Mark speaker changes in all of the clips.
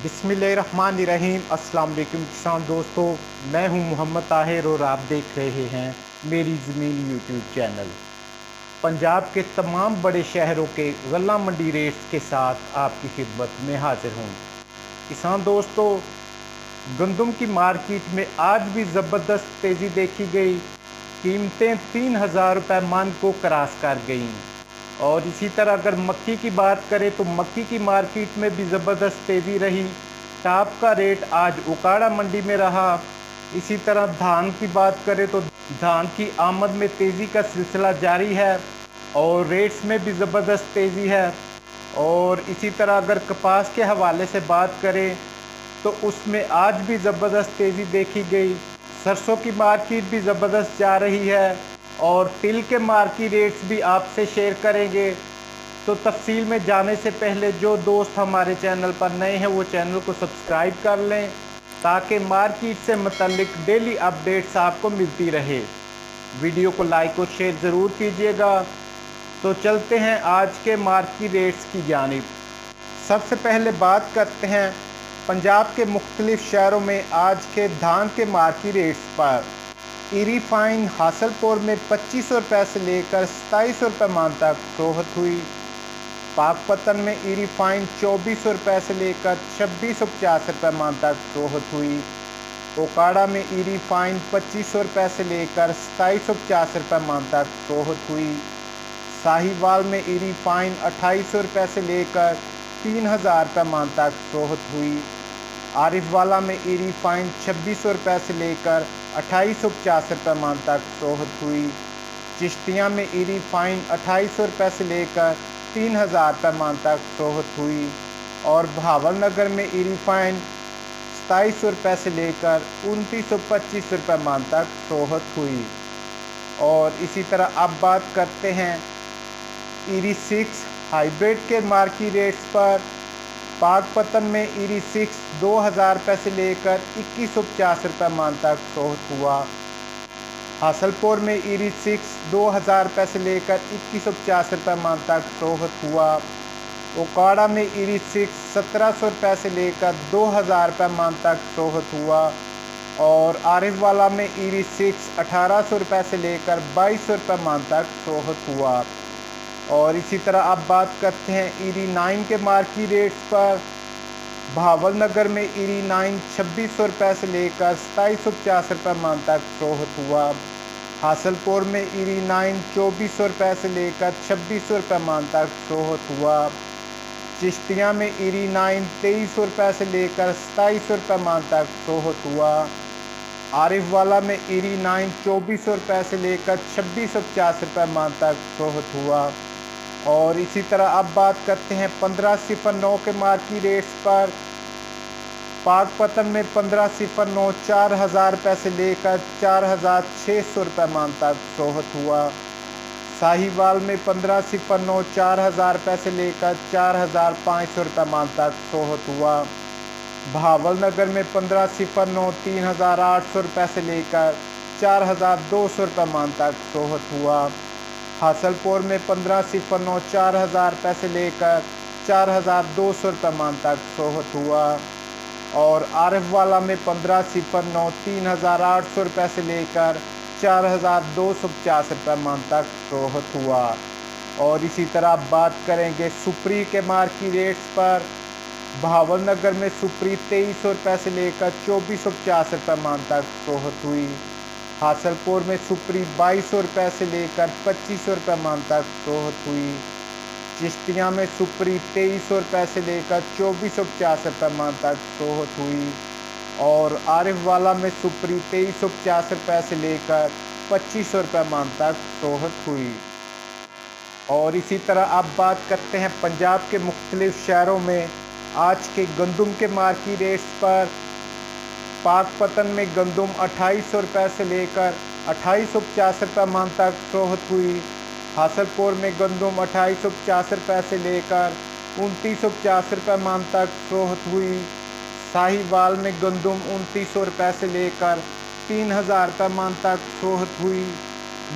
Speaker 1: बिस्मिल्लाहिर्रहमानिर्रहीम। अस्सलाम वालेकुम किसान दोस्तों, मैं हूं मोहम्मद ताहिर और आप देख रहे हैं मेरी ज़मीन यूट्यूब चैनल। पंजाब के तमाम बड़े शहरों के गल्ला मंडी रेट्स के साथ आपकी खिदमत में हाजिर हूं। किसान दोस्तों, गंदम की मार्केट में आज भी ज़बरदस्त तेज़ी देखी गई। कीमतें 3,000 रुपये मन को क्रॉस कर गईं। और इसी तरह अगर मक्की की बात करें तो मक्की की मार्केट में भी ज़बरदस्त तेज़ी रही। टॉप का रेट आज उकाड़ा मंडी में रहा। इसी तरह धान की बात करें तो धान की आमद में तेज़ी का सिलसिला जारी है और रेट्स में भी ज़बरदस्त तेज़ी है। और इसी तरह अगर कपास के हवाले से बात करें तो उसमें आज भी ज़बरदस्त तेज़ी देखी गई। सरसों की मार्केट भी ज़बरदस्त जा रही है और तिल के मार्केट रेट्स भी आपसे शेयर करेंगे। तो तफसील में जाने से पहले जो दोस्त हमारे चैनल पर नए हैं वो चैनल को सब्सक्राइब कर लें ताकि मार्केट से मुतल्लिक डेली अपडेट्स आपको मिलती रहे। वीडियो को लाइक और शेयर ज़रूर कीजिएगा। तो चलते हैं आज के मार्केट रेट्स की जानिब। सबसे पहले बात करते हैं पंजाब के मुख्तलिफ शहरों में आज के धान के मार्केट रेट्स पर। ईरी फाइन हासलपुर में 2500 रुपये से लेकर 2700 रुपये मन तक फरोख्त हुई। पाकपतन में ईरी फाइन 2400 रुपये से लेकर 2650 रुपये मन तक फरोख्त हुई। ओकाड़ा में ईरी फाइन 2500 रुपये से लेकर 2750 रुपये मन तक फरोख्त हुई। साहिवाल में ईरी फाइन 2800 रुपये से लेकर 3000 रुपये मन तक फरोख्त हुई। आरिफवाला में ईरी फाइन 2600 रुपये से लेकर 2850 रुपये मन तक फरोख्त हुई। चिश्तियाँ में ईरी फाइन 2800 रुपये से लेकर 3000 रुपये मन तक फरोख्त हुई। और बहावलनगर में ईरी फाइन 2700 रुपये से लेकर 2925 रुपये मन तक फरोख्त हुई। और इसी तरह अब बात करते हैं ईरी 6 हाइब्रिड के मार्केट रेट्स पर। पाकपतन में ईरी 6 2000 रुपये से लेकर 2150 रुपये मन तक फरोख्त हुआ। हासलपुर में ईरी 6 2000 रुपये से लेकर 2150 रुपये मन तक फरोख्त हुआ। ओकाड़ा में ईरी 6 1700 रुपये से लेकर 2000 रुपये मन तक फरोख्त हुआ। और आरिफवाला में ईरी 6 1800 रुपये से लेकर 2200 रुपये मन तक फरोख्त हुआ। और इसी तरह अब बात करते हैं ईरी 9 के मार्केट रेट्स पर। बहावलनगर में ईरी 9 2600 रुपये से लेकर 2750 रुपये मन तक फरोख्त हुआ। हासलपुर में ईरी 9 2400 रुपये से लेकर 2600 रुपये मन तक फरोख्त हुआ। चिश्तियाँ में ईरी 9 2300 रुपये से लेकर 2700 रुपये मन तक फरोख्त हुआ। आरिफवाला में ईरी 9 2400 रुपये से लेकर 2650 रुपये मन तक फरोख्त हुआ। और इसी तरह अब बात करते हैं 1509 के मार्केट रेट्स पर। पाकपतन में 1509 4000 रुपये से लेकर 4600 रुपये मन तक फरोख्त हुआ। साहिवाल में 1509 4000 रुपये से लेकर 4500 रुपये मन तक फरोख्त हुआ। बहावलनगर में 1509 3800 रुपये से लेकर 4200 रुपये मन तक फरोख्त हुआ। हासलपुर में 1509 4000 रुपये से लेकर 4200 रुपये मन तक फरोख्त हुआ। और आरिफवाला में 1509 3800 रुपये से लेकर 4250 रुपये मन तक फरोख्त हुआ। और इसी तरह बात करेंगे सुपरी के मार्केट रेट्स पर। बहावलनगर में सुपरी 2300 रुपये से लेकर 2450 रुपये मन तक फरोख्त हुई। हासलपुर में सुपरी 2200 रुपये से लेकर 2500 रुपये मन तक फरोख्त हुई। चिश्तियाँ में सुपरी 2300 रुपये से लेकर 2450 रुपये मन तक फरोख्त हुई। और आरिफवाला में सुपरी 2350 रुपये से लेकर 2500 रुपये मन तक फरोख्त हुई। और इसी तरह अब बात करते हैं पंजाब के मुख्तलिफ शहरों में आज के गंदम के मार्केट रेट्स पर। पाकपतन में गंदम 2800 रुपये से लेकर 2850 रुपये मन तक फरोख्त हुई। हासलपुर में गंदम 2850 रुपये से लेकर 2950 रुपये मन तक फरोख्त हुई। साहिवाल में गंदम 2900 रुपये से लेकर 3000 रुपये मन तक फरोख्त हुई।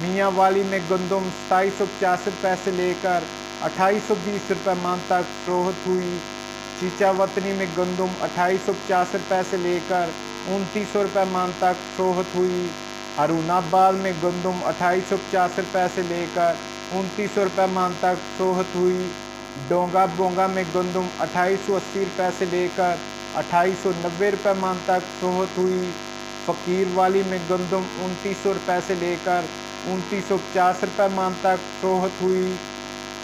Speaker 1: मियांवाली में गंदम 2750 रुपये से लेकर 2820 रुपये मन तक फरोख्त हुई। चीचा वतनी में गंदम 2850 रुपये से लेकर 2900 रुपये मन तक फरोख्त हुई। हारूनाबाद में गंदम 2850 रुपये से लेकर 2900 रुपये मन तक फरोख्त हुई। डोंगा बोंगा में गंदम 2880 रुपये से लेकर 2890 रुपये मन तक फरोख्त हुई। फ़कीर वाली में गंदम 2900 रुपये से लेकर 2950 रुपये मन तक फरोख्त हुई।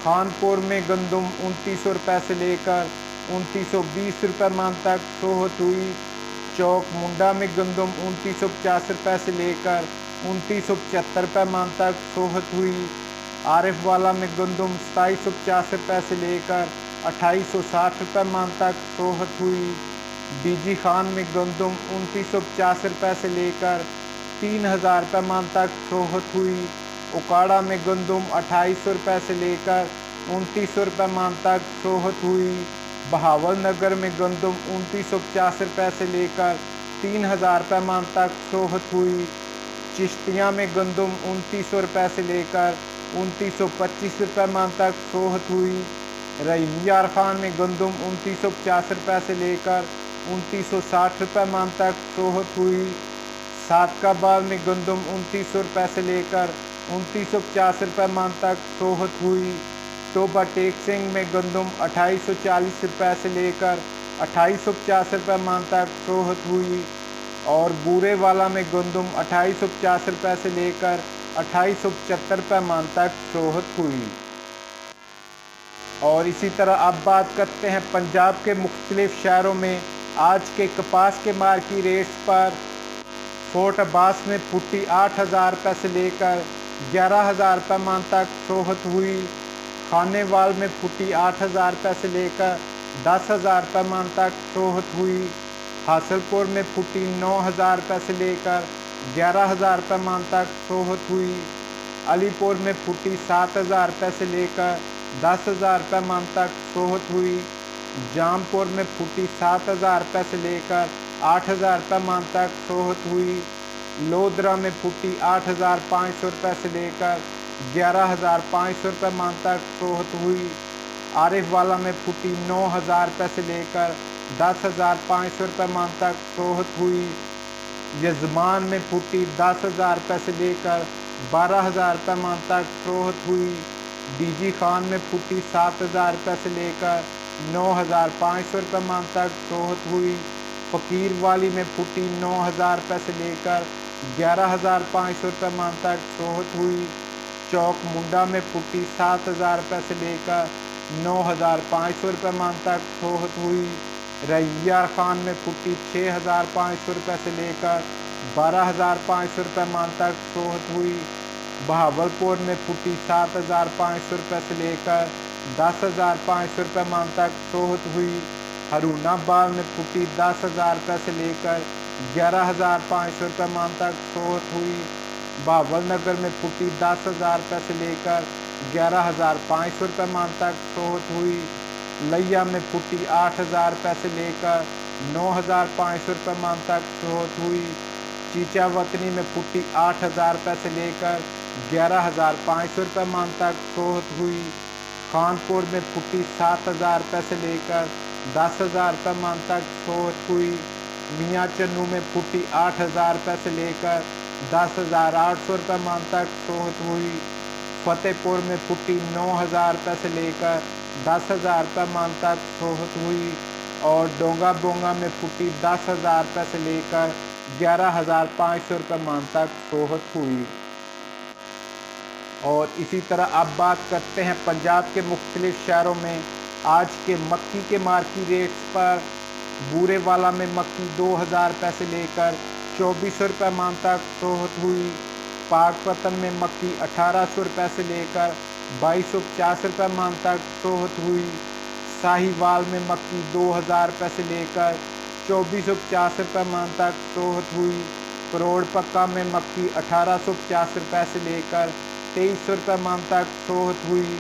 Speaker 1: खानपुर में गंदम 2900 रुपये से लेकर 2920 रुपये मन तक फरोख्त हुई। चौक मुंडा में गंदम 2950 रुपये से लेकर 2975 रुपये मन तक फरोख्त हुई। आरिफ वाला में गंदम 2750 रुपये से लेकर 2860 रुपये मन तक फरोख्त हुई। डीजी खान में गंदम 2950 रुपये से लेकर 3000 रुपये मन तक फरोख्त हुई। उकाड़ा में गंदम 2800 रुपये से लेकर 2900 रुपये मन तक फरोख्त हुई। बहावल नगर में गंदम 2950 रुपये से लेकर 3000 रुपये मन तक फरोख्त हुई। चिश्तिया में गंदम 2900 रुपये से लेकर 2925 रुपये मन तक फरोख्त हुई। रहीम यार खान में गंदम 2950 रुपये से लेकर 2960 रुपये मन तक फरोख्त हुई। सादकाबाद में गंदम 2900 रुपये से लेकर 2950 रुपये मन तक फरोख्त हुई। टोबा टेक सिंह में गंदम 2840 रुपये से लेकर 2850 रुपये मन तक फरोख्त हुई। और बूरे वाला में गंदम 2850 रुपये से लेकर 2875 रुपये मन तक फरोख्त हुई। और इसी तरह अब बात करते हैं पंजाब के मुख्तलिफ शहरों में आज के कपास के मार्केट रेट्स पर। फोर्ट अब्बास में फुट्टी 8000 रुपये से लेकर 11000 रुपये मन तक फरोख्त हुई। खानेवाल में फुट्टी 8000 रुपये से लेकर 10000 रुपये मन तक फरोख्त हुई। हासलपुर में फुट्टी 9000 रुपये से लेकर 11000 रुपये मन तक फरोख्त हुई। अलीपुर में फुट्टी 7000 रुपये से लेकर 10000 रुपये मन तक फरोख्त हुई। जामपुर में फुट्टी 7000 रुपये से लेकर 8000 रुपये मन तक फरोख्त हुई। लोधरा में फुट्टी 8500 रुपये से लेकर 11500 रुपये मन तक फरोख्त हुई। आरिफ वाला में फुट्टी 9000 रुपये से लेकर 10500 रुपये मन तक फरोख्त हुई। यजमान में फुट्टी 10000 रुपये से लेकर 12000 रुपये मन तक फरोख्त हुई। डीजी खान में फुट्टी 7000 रुपये से लेकर 9500 रुपये मन तक फरोख्त हुई। फ़कीर वाली में फुट्टी 9000 रुपये से लेकर 11500 रुपये मन तक फरोख्त हुई। चौक मुंडा में फुट्टी 7000 रुपये से लेकर 9500 रुपये मन तक फरोख्त हुई। रहीम यार खान में फुट्टी 6500 रुपये से लेकर 12500 रुपये मन तक फरोख्त हुई। बहावलपुर में फुट्टी 7500 रुपये से लेकर 10500 रुपये मन तक फरोख्त हुई। हारूनाबाद में फुट्टी 10000 रुपये से लेकर 11500 रुपये मन तक फरोख्त हुई। बहावल नगर में फुट्टी 10000 रुपये से लेकर 11500 रुपये मन तक फरोख्त हुई। लिया में फुट्टी 8000 रुपये से लेकर 9500 रुपये मन तक फरोख्त हुई। चीचा वतनी में फुट्टी 8000 रुपये से लेकर 11500 रुपये मन तक फरोख्त हुई। खानपुर में फुट्टी 7000 रुपये से लेकर 10000 रुपये मन तक फरोख्त हुई। मियाँ चन्नू में फुट्टी 8000 रुपये से लेकर 10800 रुपये मन तक फरोख्त हुई। फतेहपुर में फुट्टी 9000 रुपये से लेकर 10000 रुपये मन तक फरोख्त हुई। और डोंगा बोंगा में फुट्टी 10000 रुपये से लेकर 11500 रुपये मन तक फरोख्त हुई। और इसी तरह अब बात करते हैं पंजाब के मुख्तलिफ शहरों में आज के मक्की के मार्केट रेट्स पर। बूरे वाला में मक्की 2000 रुपये से लेकर 2400 रुपये मन तक फरोख्त हुई। पाकपतन में मक्की 1800 रुपये से लेकर 2250 रुपये मन तक फरोख्त हुई। साहिवाल में मक्की 2000 रुपये से लेकर 2450 रुपये मन तक फरोख्त हुई। करोड़ पक्का में मक्की 1850 रुपये से लेकर 2300 रुपये मन तक फरोख्त हुई।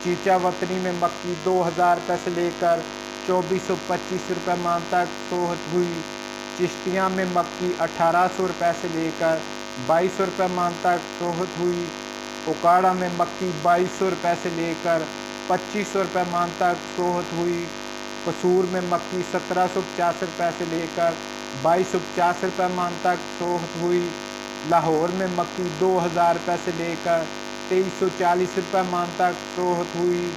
Speaker 1: चीचा वतनी में मक्की 2000 रुपये से लेकर 2425 रुपये मन तक फरोख्त हुई। चिश्तिया में मक्की 1800 रुपये से लेकर 2200 रुपये मन तक फरोख्त हुई। उकाड़ा में मक्की 2200 रुपये से लेकर 2500 रुपये मन तक फरोख्त हुई। कसूर में मक्की 1750 रुपये से लेकर 2250 रुपये मन तक फरोख्त हुई। लाहौर में मक्की 2000 रुपये से लेकर 2340 रुपये मन तक फरोख्त हुई।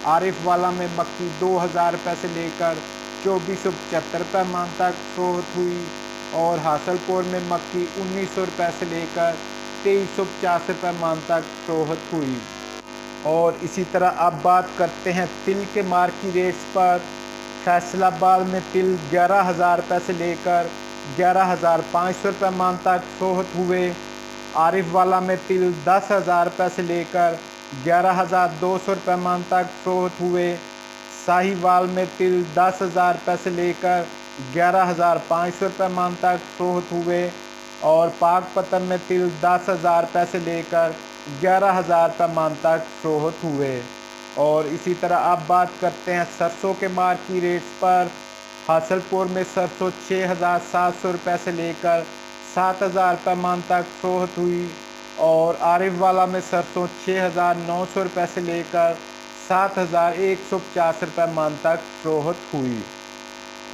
Speaker 1: आरिफ वाला में मक्की 2000 रुपये से लेकर 2475 रुपये मन तक फरोख्त हुई। और हासलपुर में मक्की 1900 रुपये से लेकर 2350 रुपये मन तक फरोख्त हुई। और इसी तरह अब बात करते हैं तिल के मार्केट रेट्स पर। फैसलाबाद में तिल 11,000 रुपये से लेकर 11,500 रुपये मन तक फरोख्त हुए। आरिफ वाला में तिल 10,000 रुपये से लेकर 11,200 रुपये मन तक फरोख्त हुए। साहिवाल में तिल 10,000 रुपये से लेकर 11,500 रुपये मन तक फरोख्त हुए। और पाकपतन में तिल 10,000 रुपये से लेकर 11,000 रुपये मन तक फरोख्त हुए। और इसी तरह अब बात करते हैं सरसों के मार्केट रेट्स पर। हासलपुर में सरसों 6,700 रुपये से लेकर 7,000 रुपये मन तक फरोख्त हुई। और आरिफ वाला में सरसों 6,900 रुपये से लेकर 7,150 रुपये मन तक फरोख्त हुई।